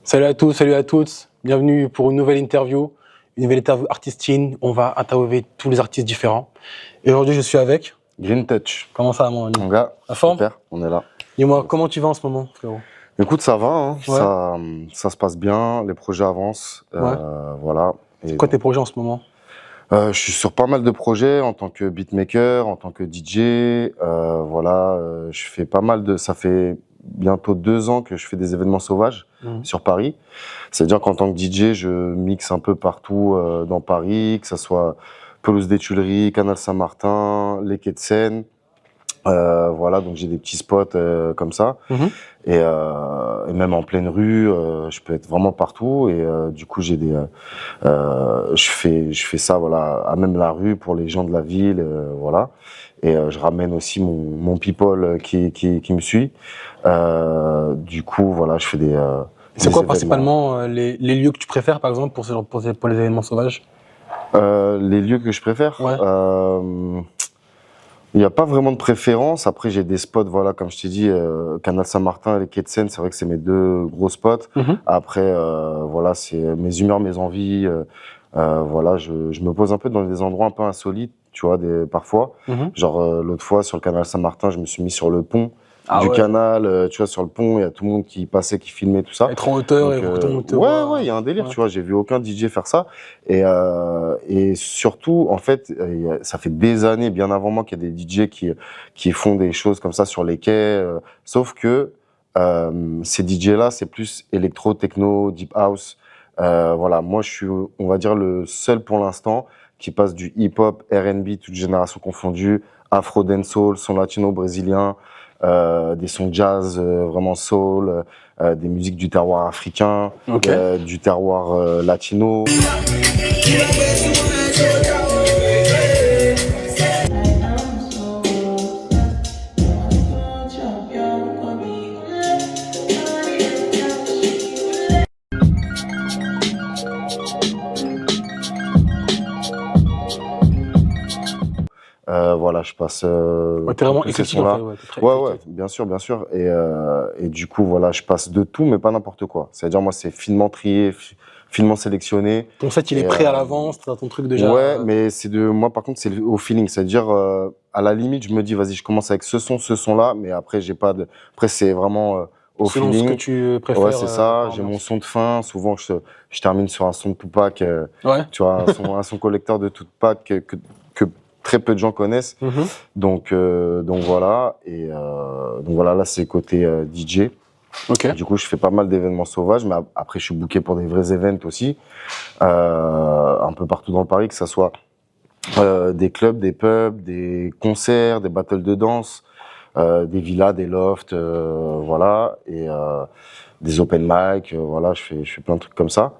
Salut à tous, salut à toutes. Bienvenue pour une nouvelle interview artistine. On va interviewer tous les artistes différents. Et aujourd'hui, je suis avec Green Touch. Comment ça va, mon ami? Mon gars, La forme? super, on est là. Dis-moi, comment tu vas en ce moment, frérot? Écoute, ça va, hein, Ouais. ça se passe bien, les projets avancent, Ouais. voilà. C'est quoi tes projets en ce moment? Je suis sur pas mal de projets en tant que beatmaker, en tant que DJ, voilà, je fais pas mal de... Ça fait bientôt 2 ans que je fais des événements sauvages sur Paris. C'est-à-dire qu'en tant que DJ, je mixe un peu partout dans Paris, que ça soit Pelouse des Tuileries, Canal Saint-Martin, les quais de Seine. Voilà, donc j'ai des petits spots comme ça. Et même en pleine rue, je peux être vraiment partout. Et du coup, j'ai des, je fais ça, voilà, à même la rue pour les gens de la ville, voilà. Et je ramène aussi mon people qui me suit. Du coup, voilà, je fais des. C'est quoi principalement les lieux que tu préfères, par exemple, pour les événements sauvages? Les lieux que je préfère. Ouais. Il n'y a pas vraiment de préférence. Après, j'ai des spots, voilà, comme je t'ai dit, Canal Saint-Martin et les quais de Seine, c'est vrai que c'est mes 2 gros spots. Après, voilà, c'est mes humeurs, mes envies. Voilà, je me pose un peu dans des endroits un peu insolites, tu vois, parfois. Genre, l'autre fois, sur le Canal Saint-Martin, je me suis mis sur le pont du canal, tu vois, sur le pont, il y a tout le monde qui passait, qui filmait, tout ça. Être en hauteur. Donc, et pour tout le monde te ouais, voit. il y a un délire, tu vois, j'ai vu aucun DJ faire ça. Et surtout, en fait, ça fait des années, bien avant moi, qu'il y a des DJ qui font des choses comme ça sur les quais. Sauf que ces DJ-là, c'est plus électro, techno, deep house. Voilà, moi, je suis, on va dire, le seul pour l'instant qui passe du hip-hop, R&B, toute génération confondue, afro, dancehall, son latino, brésilien, des sons jazz, vraiment soul, des musiques du terroir africain, du terroir latino. Voilà, je passe. T'es vraiment éclectique, en fait. Ouais, ouais, bien sûr, bien sûr. Et du coup, voilà, je passe de tout, mais pas n'importe quoi. C'est-à-dire, moi, c'est finement trié, finement sélectionné. Ton set, il est prêt à l'avance, t'as ton truc déjà. Ouais, mais moi, par contre, c'est au feeling. C'est-à-dire, à la limite, je me dis, vas-y, je commence avec ce son-là, mais après, j'ai pas de. Après, c'est vraiment au selon feeling. Ce que tu préfères. Ouais, c'est ça. J'ai mon son de fin. Souvent, je termine sur un son de Tupac. Tu vois, un son collecteur de Tupac que très peu de gens connaissent. Donc voilà. Et donc voilà, là, c'est côté DJ. Du coup, je fais pas mal d'événements sauvages, mais après, je suis booké pour des vrais events aussi, un peu partout dans Paris, que ça soit des clubs, des pubs, des concerts, des battles de danse, des villas, des lofts, voilà, et des open mic, voilà, je fais plein de trucs comme ça.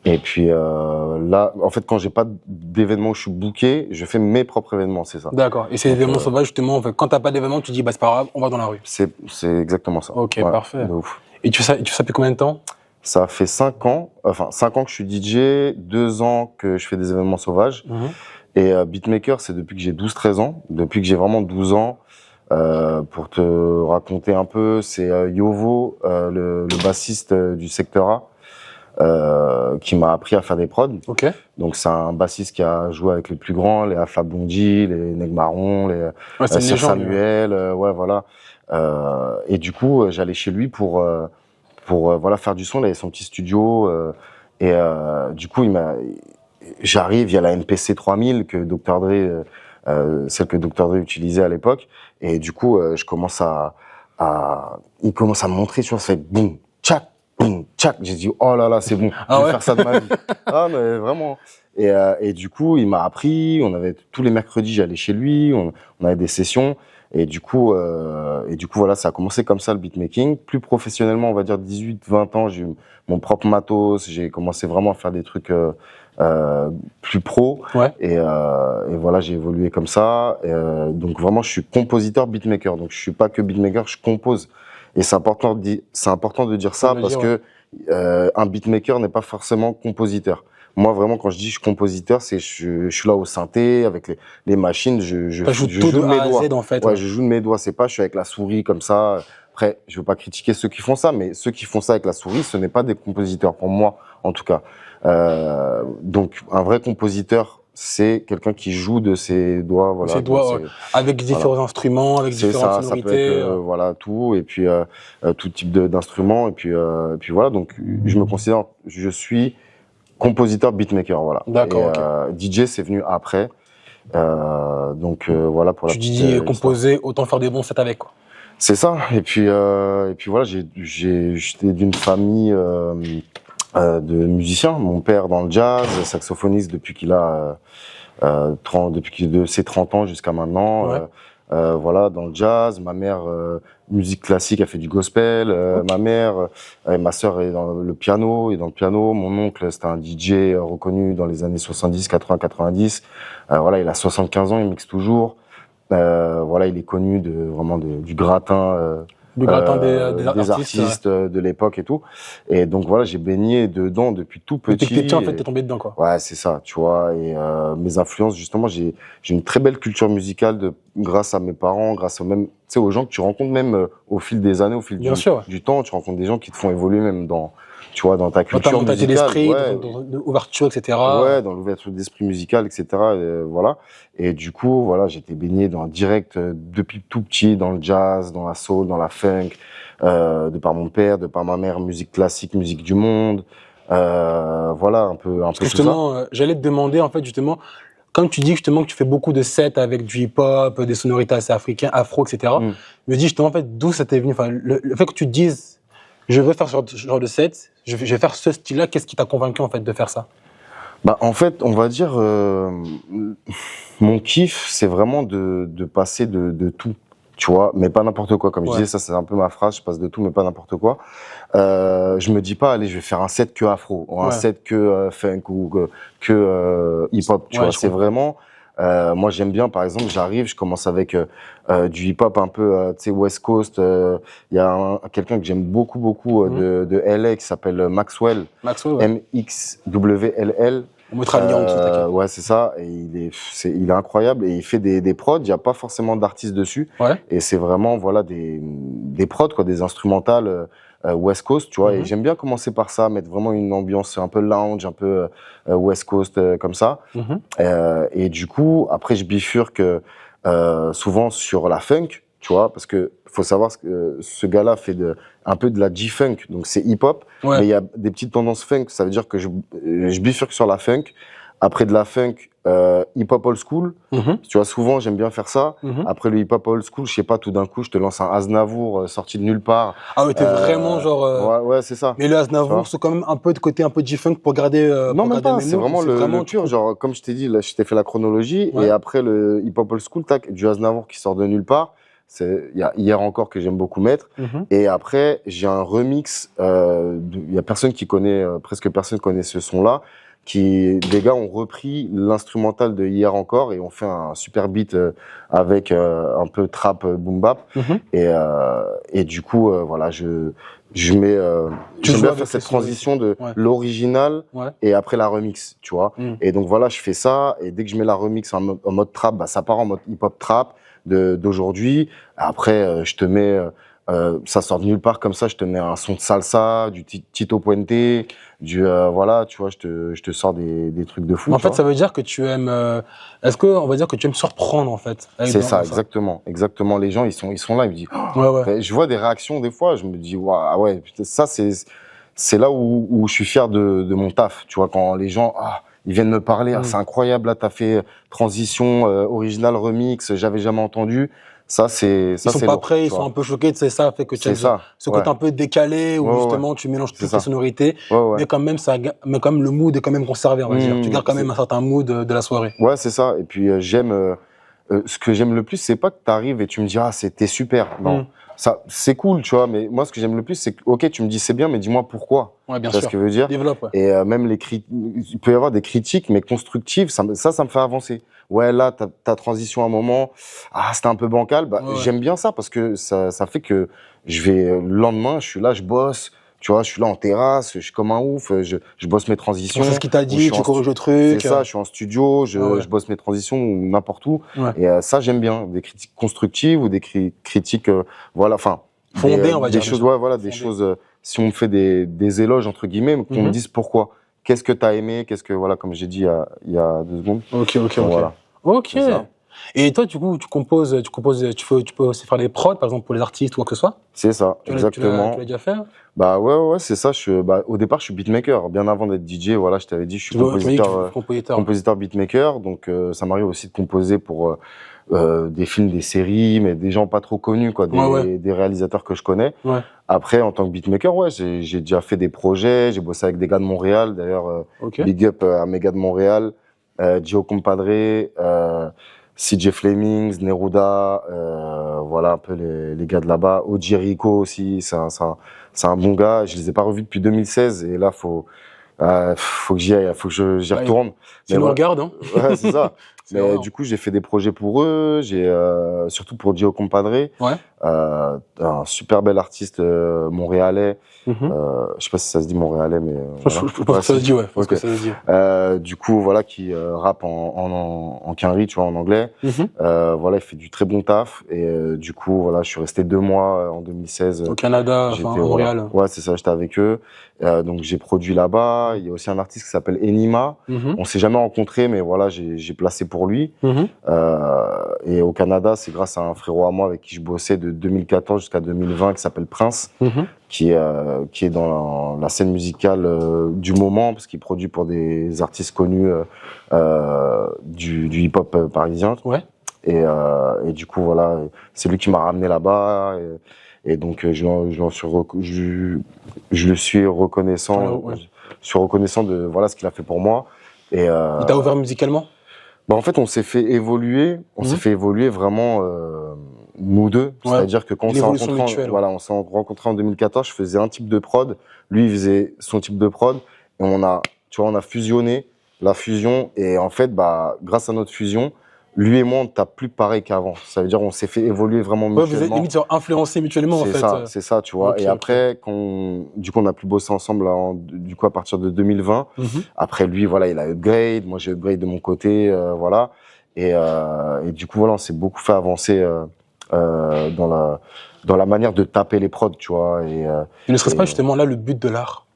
Et puis là, en fait, quand j'ai pas d'événement où je suis booké, je fais mes propres événements, c'est ça. D'accord. Et ces événements sauvages, justement, quand t'as pas d'événement, tu dis, bah c'est pas grave, on va dans la rue. C'est exactement ça. Ok, ouais, parfait. de ouf. Et tu sais depuis combien de temps? Ça fait 5 ans, enfin 5 ans que je suis DJ, 2 ans que je fais des événements sauvages. Et beatmaker, c'est depuis que j'ai 12-13 ans, depuis que j'ai vraiment 12 ans. Pour te raconter un peu, c'est Yovo, le bassiste du secteur A, qui m'a appris à faire des prods. Donc c'est un bassiste qui a joué avec les plus grands, les Alpha Blondy, les Neg Marron, les Sir Samuel, ouais voilà. Et du coup, j'allais chez lui pour voilà faire du son. Il avait son petit studio et du coup j'arrive, il y a la MPC 3000 que Dr Dre, celle que Dr Dre utilisait à l'époque, et du coup je commence il commence à me montrer, tu vois, ça fait boum, tchac, boum, tchac. J'ai dit oh là là, c'est bon, je vais faire ça de ma vie. Ah mais vraiment. Et du coup il m'a appris. On avait tous les mercredis, j'allais chez lui, on avait des sessions. Et du coup voilà, ça a commencé comme ça le beatmaking. Plus professionnellement, on va dire 18-20 ans, j'ai eu mon propre matos, j'ai commencé vraiment à faire des trucs plus pro. Et voilà, j'ai évolué comme ça. Donc vraiment, je suis compositeur beatmaker. Donc je suis pas que beatmaker, je compose. Et c'est important de dire ça parce que un beatmaker n'est pas forcément compositeur. Moi, vraiment, quand je dis je suis compositeur, c'est je suis là au synthé, avec les machines, je joue de mes doigts. En fait, ouais, je joue de mes doigts. C'est pas, je suis avec la souris comme ça. Après, je veux pas critiquer ceux qui font ça, mais ceux qui font ça avec la souris, ce n'est pas des compositeurs, pour moi, en tout cas. Donc, un vrai compositeur, c'est quelqu'un qui joue de ses doigts, voilà. Ses doigts, avec différents instruments, avec différentes sonorités. Ça peut être, voilà, tout, et puis tout type d'instruments, et puis voilà. Donc, je me considère, je suis compositeur beatmaker, voilà. D'accord. DJ, c'est venu après. Donc voilà pour la petite. Tu dis composer, autant faire des bons sets avec, quoi. C'est ça. Et puis voilà, j'étais d'une famille de musiciens. Mon père dans le jazz, saxophoniste depuis qu'il a depuis de ses 30 ans jusqu'à maintenant. Ouais. Voilà, dans le jazz. Ma mère, musique classique, a fait du gospel. Ma mère, ma sœur est dans le piano, Mon oncle, c'était un DJ reconnu dans les années 70, 80, 90. Voilà, il a 75 ans, il mixe toujours. Voilà, il est connu du gratin. Des artistes de l'époque et tout. Et donc voilà, j'ai baigné dedans depuis tout petit. Depuis que t'es petit, en fait, t'es tombé dedans, quoi. Ouais, c'est ça, tu vois. Et mes influences, justement, j'ai une très belle culture musicale grâce à mes parents, grâce aux gens que tu rencontres même au fil des années, au fil du temps. Tu rencontres des gens qui te font évoluer même dans ta culture musicale. D'esprit, dans l'ouverture, etc. Ouais, dans l'ouverture d'esprit musical, etc. Voilà. Et du coup, voilà, j'étais baigné direct depuis tout petit dans le jazz, dans la soul, dans la funk, de par mon père, de par ma mère, musique classique, musique du monde. Voilà, un peu justement, tout ça. J'allais te demander, en fait, justement, comme tu dis justement que tu fais beaucoup de sets avec du hip-hop, des sonorités assez africaines, afro, etc. Je me dis justement, en fait, d'où ça t'est venu, enfin, le fait que tu te dises, je veux faire ce genre de set, je vais faire ce style-là, qu'est-ce qui t'a convaincu, en fait, de faire ça? Bah, en fait, on va dire, mon kiff, c'est vraiment de passer de tout, tu vois, mais pas n'importe quoi. Comme je disais, ça, c'est un peu ma phrase, je passe de tout, mais pas n'importe quoi. Je me dis pas, allez, je vais faire un set que afro, ou un set que funk, ou que hip-hop, tu vois. C'est vraiment, moi, j'aime bien, par exemple, je commence avec du hip-hop un peu, tu sais, West Coast. Il y a quelqu'un que j'aime beaucoup de LA qui s'appelle Maxwell. MXWLL. On mettra le lien en dessous, t'inquiète. Ouais, c'est ça. Et il est incroyable et il fait des prods. Il n'y a pas forcément d'artistes dessus. Ouais. Et c'est vraiment, voilà, des prods, quoi, des instrumentales West Coast, tu vois. Et j'aime bien commencer par ça, mettre vraiment une ambiance un peu lounge, un peu West Coast, comme ça. Et du coup, après, je bifurque souvent sur la funk, tu vois, parce que faut savoir que ce gars-là fait un peu de la G-funk, donc c'est hip-hop, mais il y a des petites tendances funk, ça veut dire que je bifurque sur la funk. Après de la funk, hip-hop old school, tu vois, souvent j'aime bien faire ça. Après le hip-hop old school, je sais pas, tout d'un coup, je te lance un Aznavour sorti de nulle part. Ah ouais, t'es vraiment genre... Ouais, c'est ça. Mais le Aznavour, c'est quand même un peu de côté un peu G-funk pour garder... non, même pas, c'est vraiment le pur. Genre, comme je t'ai dit, là, je t'ai fait la chronologie, et après le hip-hop old school, tac, du Aznavour qui sort de nulle part. Il y a Hier encore que j'aime beaucoup mettre. Et après, j'ai un remix, il y a personne qui connaît, presque personne connaît ce son-là, des gars ont repris l'instrumental de Hier encore et ont fait un super beat avec un peu trap boom bap. Et du coup, voilà, je mets, j'aime bien faire cette transition de l'original et après la remix, tu vois. Et donc voilà, je fais ça, et dès que je mets la remix en mode trap, bah, ça part en mode hip-hop trap d'aujourd'hui. Après, je te mets, ça sort de nulle part comme ça, je te mets un son de salsa, du Tito Puente, voilà, tu vois, je te sors des trucs de fou. En fait, ça veut dire que tu aimes, est-ce qu'on va dire que tu aimes surprendre, en fait? C'est ça, exactement. Les gens, ils sont là, ils me disent, je vois des réactions des fois, je me dis, ouais, putain, ça, c'est là où je suis fier de mon taf, tu vois, quand les gens, ils viennent me parler, c'est incroyable, là, t'as fait transition, original, remix, j'avais jamais entendu. Ça, c'est Ils sont pas prêts, ils sont un peu choqués, c'est ça, fait que tu as ce côté un peu décalé, où justement, tu mélanges toutes les sonorités, mais quand même, le mood est quand même conservé, on va dire. Tu gardes quand même un certain mood de la soirée. Ouais, c'est ça. Et puis, ce que j'aime le plus, c'est pas que t'arrives et tu me dis, t'es super. Non. Ça, c'est cool, tu vois, mais moi, ce que j'aime le plus, c'est que, ok, tu me dis c'est bien, mais dis-moi pourquoi. Ouais, bien sûr. C'est ce que je veux dire. Développe, Et même il peut y avoir des critiques, mais constructives, ça me fait avancer. Ouais, là, ta transition à un moment, c'était un peu bancal. Bah, j'aime bien ça parce que ça fait que le lendemain, je suis là, je bosse. Tu vois, je suis là en terrasse, je suis comme un ouf, je bosse mes transitions. C'est ce qu'il t'a dit, tu corriges le truc. C'est ça, je suis en studio, je bosse mes transitions n'importe où. Et ça, j'aime bien. Des critiques constructives ou des critiques, voilà, enfin, Fondé, on va dire. Des choses, ouais, voilà, des choses, si on me fait des éloges, entre guillemets, qu'on me dise pourquoi. Qu'est-ce que tu as aimé, voilà, comme j'ai dit il y a 2 secondes. Ok. Voilà. Ok. Et toi, du coup, tu peux aussi faire des prods, par exemple, pour les artistes ou quoi que ce soit? C'est ça, exactement. Tu l'as déjà fait? Bah ouais, c'est ça. Au départ, je suis beatmaker. Bien avant d'être DJ, voilà, je t'avais dit, je suis compositeur beatmaker. Donc, ça m'arrive aussi de composer pour des films, des séries, mais des gens pas trop connus, quoi, des réalisateurs que je connais. Ouais. Après, en tant que beatmaker, ouais, j'ai déjà fait des projets. J'ai bossé avec des gars de Montréal. D'ailleurs, big up à mes gars de Montréal, Gio Compadre, CJ Flemings, Neruda, voilà un peu les gars de là-bas. Oji Rico aussi, c'est un bon gars. Je les ai pas revus depuis 2016 et là faut que j'y aille, faut que j'y retourne. Tu nous regardes, hein? Ouais, c'est ça. Mais du coup, j'ai fait des projets pour eux, surtout pour Gio Compadre, un super bel artiste montréalais. Je sais pas si ça se dit montréalais, mais je pense que ça se dit, ouais. Je pense que ça se dit. Du coup, voilà, qui rappe en quinri, tu vois, en anglais. Voilà, il fait du très bon taf. Et du coup, voilà, je suis resté 2 mois en 2016. Au Canada, enfin, à Montréal. Ouais, c'est ça, j'étais avec eux. Donc j'ai produit là-bas. Il y a aussi un artiste qui s'appelle Enima. On s'est jamais rencontrés, mais voilà, j'ai placé pour lui. Et au Canada, c'est grâce à un frérot à moi avec qui je bossais de 2014 jusqu'à 2020, qui s'appelle Prince, qui est dans la scène musicale du moment, parce qu'il produit pour des artistes connus du hip-hop parisien. Ouais. Et du coup, voilà, c'est lui qui m'a ramené là-bas. Et donc, je le suis reconnaissant. Je suis reconnaissant de voilà ce qu'il a fait pour moi. Et il t'a ouvert musicalement? Bah en fait, on s'est fait évoluer. On s'est fait évoluer vraiment nous deux. C'est-à-dire que quand on s'est rencontrés en 2014, je faisais un type de prod, lui il faisait son type de prod, et on a fusionné. La fusion, et en fait, bah grâce à notre fusion, lui et moi, on ne tape plus pareil qu'avant. Ça veut dire on s'est fait évoluer vraiment mutuellement. Vous êtes limite influencé mutuellement, en fait. C'est ça, tu vois. Et après, du coup, on n'a plus bossé ensemble du coup à partir de 2020. Après, lui, voilà, il a upgrade. Moi, j'ai upgrade de mon côté, voilà. Et du coup, voilà, on s'est beaucoup fait avancer dans la manière de taper les prods, tu vois. Et ne serait-ce pas justement là le but de l'art?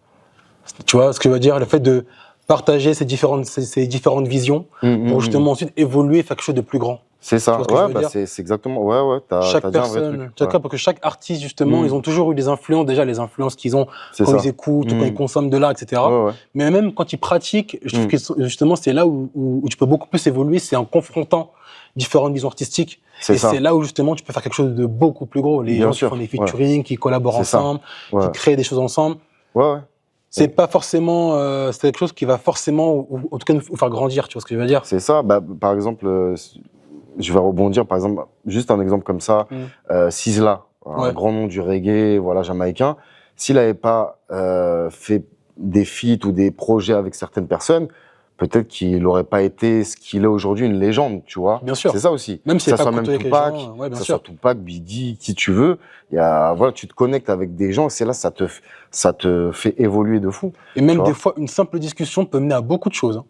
Tu vois ce que je veux dire? Le fait de partager ces différentes visions pour justement ensuite évoluer et faire quelque chose de plus grand. C'est ça, ouais, bah c'est exactement, ouais, chaque personne, parce que chaque artiste, justement, ils ont toujours eu des influences, déjà les influences qu'ils ont quand ils écoutent, quand ils consomment de l'art, etc. Mais même quand ils pratiquent, je trouve que justement, c'est là où tu peux beaucoup plus évoluer, c'est en confrontant différentes visions artistiques. Et c'est là où justement tu peux faire quelque chose de beaucoup plus gros. Les gens qui font des featuring, qui collaborent ensemble, qui créent des choses ensemble. C'est pas forcément, c'est quelque chose qui va forcément, ou en tout cas, nous faire grandir, tu vois ce que je veux dire? C'est ça, bah, par exemple, je vais rebondir, par exemple, juste un exemple comme ça, Sizzla, un grand nom du reggae, voilà, jamaïcain. S'il n'avait pas fait des feats ou des projets avec certaines personnes, peut-être qu'il n'aurait pas été ce qu'il est aujourd'hui, une légende, tu vois. Bien sûr. C'est ça aussi. Même si ça soit même Tupac, ça soit Tupac, Biggie, qui tu veux. Voilà, tu te connectes avec des gens et c'est là, ça te fait évoluer de fou. Et même des fois, une simple discussion peut mener à beaucoup de choses.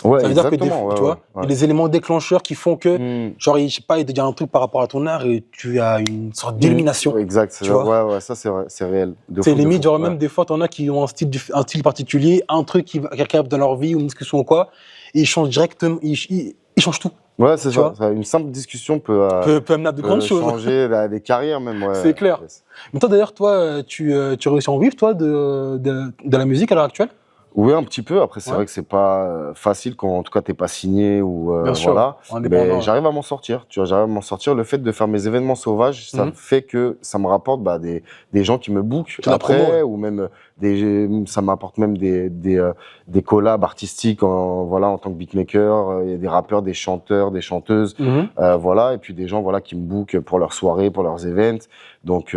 Ouais, ça veut dire que tu vois, il y a des éléments déclencheurs qui font que, genre, je sais pas, il te dit un truc par rapport à ton art et tu as une sorte d'illumination. Exact, c'est ouais, ça c'est réel. C'est limite, genre, même des fois, t'en as qui ont un style particulier, un truc qui arrive dans leur vie ou une discussion ou quoi, et ils changent directement, ils changent tout. Ouais, c'est ça. Une simple discussion peut amener à de grandes choses. Changer des carrières même, ouais. C'est clair. Mais toi, d'ailleurs, toi, tu réussis à en vivre, toi, de la musique à l'heure actuelle? Oui, un petit peu. Après, c'est vrai que c'est pas facile quand, en tout cas, t'es pas signé ou voilà. Mais j'arrive à m'en sortir. Tu vois, j'arrive à m'en sortir. Le fait de faire mes événements sauvages, ça fait que ça me rapporte des gens qui me bookent après, ou même ça m'apporte même des collabs artistiques en tant que beatmaker. Il y a des rappeurs, des chanteurs, des chanteuses, voilà. Et puis des gens qui me bookent pour leurs soirées, pour leurs events. Donc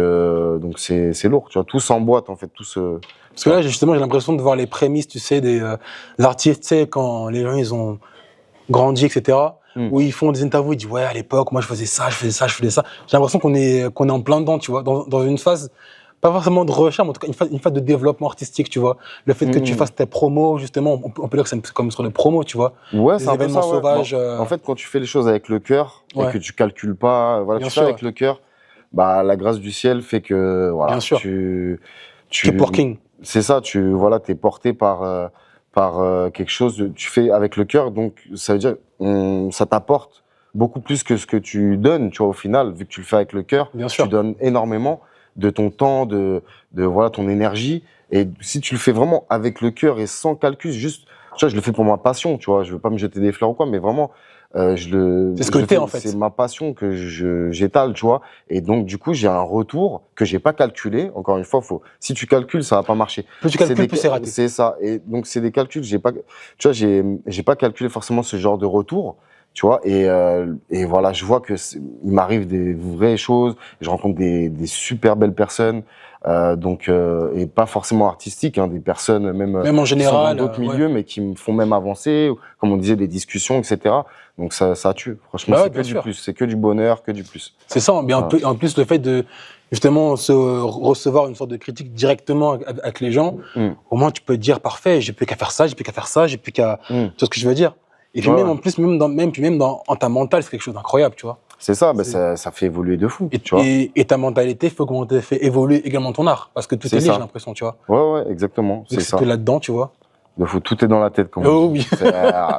c'est lourd. Tu vois, tout s'emboîte en fait, tout se. Parce que là, justement, j'ai l'impression de voir les prémices, tu sais, des artistes, tu sais, quand les gens, ils ont grandi, etc., où ils font des interviews, ils disent, ouais, à l'époque, moi, je faisais ça. J'ai l'impression qu'on est en plein dedans, tu vois, dans une phase, pas forcément de recherche, mais en tout cas, une phase de développement artistique, tu vois. Le fait que tu fasses tes promos, justement, on peut dire que c'est comme sur les promos, tu vois. Ouais, c'est un événements sauvages. En fait, quand tu fais les choses avec le cœur, et que tu calcules pas, voilà, tu fais avec le cœur, bah, la grâce du ciel fait que, voilà, Bien sûr. tu Keep working. c'est ça, voilà, t'es porté par quelque chose, tu fais avec le cœur, donc ça veut dire, ça t'apporte beaucoup plus que ce que tu donnes, tu vois, au final, vu que tu le fais avec le cœur, Bien sûr. tu donnes énormément de ton temps, de voilà, ton énergie, et si tu le fais vraiment avec le cœur et sans calcul, juste, tu vois, je le fais pour ma passion, tu vois, je veux pas me jeter des fleurs ou quoi, mais vraiment, C'est ce que t'es, en fait. c'est ma passion que j'étale, tu vois. Et donc, du coup, j'ai un retour que j'ai pas calculé. Encore une fois, si tu calcules, ça va pas marcher. Plus tu calcules, plus c'est raté. C'est ça. Et donc, c'est des calculs, tu vois, j'ai pas calculé forcément ce genre de retour, tu vois. Et voilà, je vois il m'arrive des vraies choses. Je rencontre des super belles personnes. Et pas forcément artistiques, hein, des personnes même Même en qui sont général, dans d'autres milieux, mais qui me font même avancer, comme on disait, des discussions, etc. Donc ça tue. Franchement, Bah ouais, c'est que bien du sûr. plus, c'est que du bonheur, que du plus. C'est ça. Mais Voilà. en plus, le fait de justement recevoir une sorte de critique directement avec les gens, au moins tu peux te dire parfait, j'ai plus qu'à faire ça, j'ai plus qu'à faire ça, j'ai plus qu'à. Tu vois ce que je veux dire? Et puis Ouais, même ouais. en plus, en ta mentale, c'est quelque chose d'incroyable, tu vois. C'est ça, bah, C'est- ça fait évoluer de fou, tu vois. Et ta mentalité faut comment te fait évoluer également ton art, parce que tout C'est est lié, ça. j'ai l'impression, tu vois. Ouais, exactement, Donc c'est c'est ça. que là-dedans, tu vois. De fou, tout est dans la tête, comme Oh on dit. oui.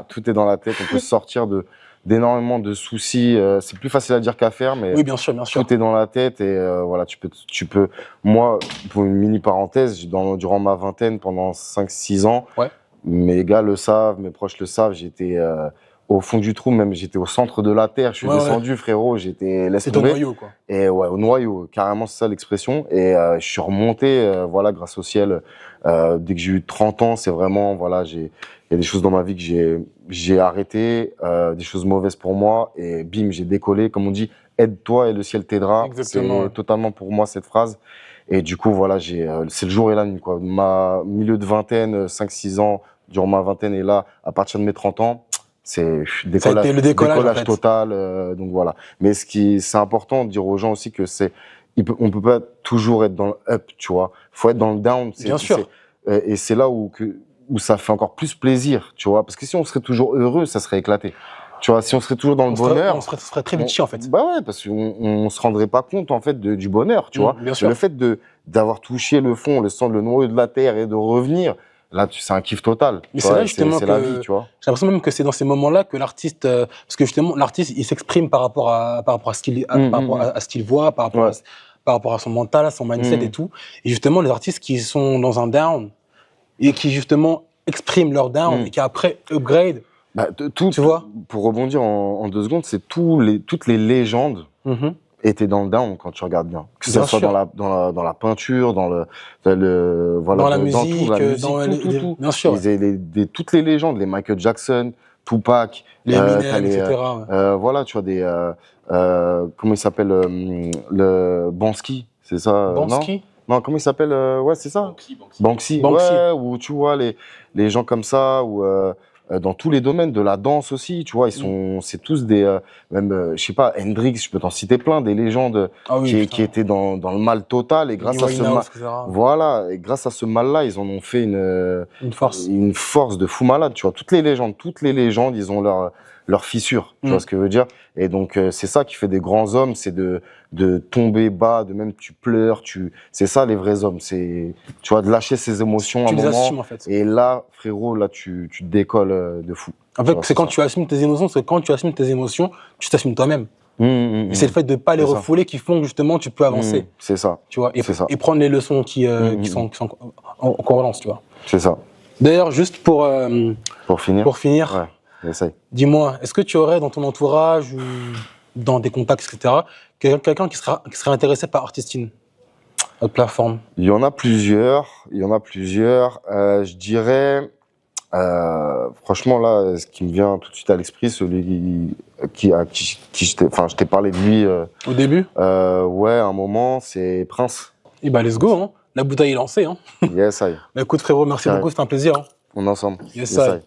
Tout est dans la tête, on peut sortir d'énormément de soucis. C'est plus facile à dire qu'à faire, mais Oui, bien sûr, bien sûr. tout est dans la tête et voilà, tu peux. Moi, pour une mini parenthèse, durant ma vingtaine, pendant 5-6 ans, Ouais. mes gars le savent, mes proches le savent, j'étais au fond du trou, même j'étais au centre de la terre. Je suis Ouais, descendu, frérot, laisse C'est ton tomber. noyau, quoi. Et ouais, au noyau, carrément, c'est ça l'expression. Et je suis remonté, voilà, grâce au ciel. Dès que j'ai eu 30 ans, c'est vraiment, voilà, il y a des choses dans ma vie que j'ai arrêté, des choses mauvaises pour moi, et bim, j'ai décollé. Comme on dit, aide-toi et le ciel t'aidera. Exactement, C'est ouais. totalement pour moi cette phrase. Et du coup, voilà, c'est le jour et la nuit, quoi. Ma milieu de vingtaine, 5-6 ans, durant ma vingtaine, et là, à partir de mes 30 ans, c'est Ça a été le décollage, en fait. total. Donc voilà. Mais c'est important de dire aux gens aussi que on peut pas toujours être dans le up, tu vois. Faut être dans le down. Bien sûr. Et c'est là où ça fait encore plus plaisir, tu vois. Parce que si on serait toujours heureux, ça serait éclaté. Tu vois, si on serait toujours dans le bonheur. Ça serait très vite chiant, en fait. Bah ouais, parce qu'on se rendrait pas compte, en fait, du bonheur, tu vois. Bien sûr. Le fait d'avoir touché le fond, le noyau de la terre et de revenir, là, c'est un kiff total. Mais tu c'est vois, là, justement, c'est la vie, tu vois. j'ai l'impression même que c'est dans ces moments-là que l'artiste, parce que justement, l'artiste, il s'exprime par rapport à ce qu'il, à ce qu'il voit, par rapport à son mental, à son mindset et tout. Et justement, les artistes qui sont dans un down et qui, justement, expriment leur down et qui après upgrade. Bah, tu vois, pour rebondir en 2 secondes, c'est toutes les légendes étaient dans le down quand tu regardes bien. Que ce soit dans la peinture, voilà, dans la musique, tout. Bien sûr. Toutes les légendes, les Michael Jackson, Tupac, les Eminem, etc. Voilà, tu vois comment il s'appelle, le Bansky, c'est ça? Bansky? Non, comment il s'appelle? Ouais, c'est ça. Banksy. Ouais, ou tu vois les gens comme ça, ou dans tous les domaines de la danse aussi, tu vois, c'est tous même, je sais pas, Hendrix, je peux t'en citer plein, des légendes qui étaient dans le mal total, et grâce à ce mal, voilà, et grâce à ce mal-là, ils en ont fait une force de fou malade, tu vois. Toutes les légendes, ils ont leur fissure, tu vois ce que je veux dire. Et donc c'est ça qui fait des grands hommes, c'est de tomber bas, de même tu pleures, c'est ça les vrais hommes, c'est, tu vois, de lâcher ses émotions à un moment. Assumes, en fait. Et là, frérot, là tu décolles de fou. En fait, c'est quand tu assumes tes émotions, tu t'assumes toi-même. Et c'est le fait de pas les refouler qui font que justement tu peux avancer. C'est ça. Tu vois, et prendre les leçons qui sont en cohérence, tu vois. C'est ça. D'ailleurs, juste pour finir. Ouais. Dis-moi, est-ce que tu aurais dans ton entourage ou dans des contacts, etc., quelqu'un qui serait intéressé par Artistine, notre plateforme? Il y en a plusieurs. Je dirais, franchement là, ce qui me vient tout de suite à l'esprit, celui je t'ai parlé de lui. Au début? Ouais, à un moment, c'est Prince. Et bah let's go, hein. La bouteille est lancée, hein. Yes, I. Bah écoute frérot, merci beaucoup, c'était un plaisir. Hein. On est ensemble. Yes, I.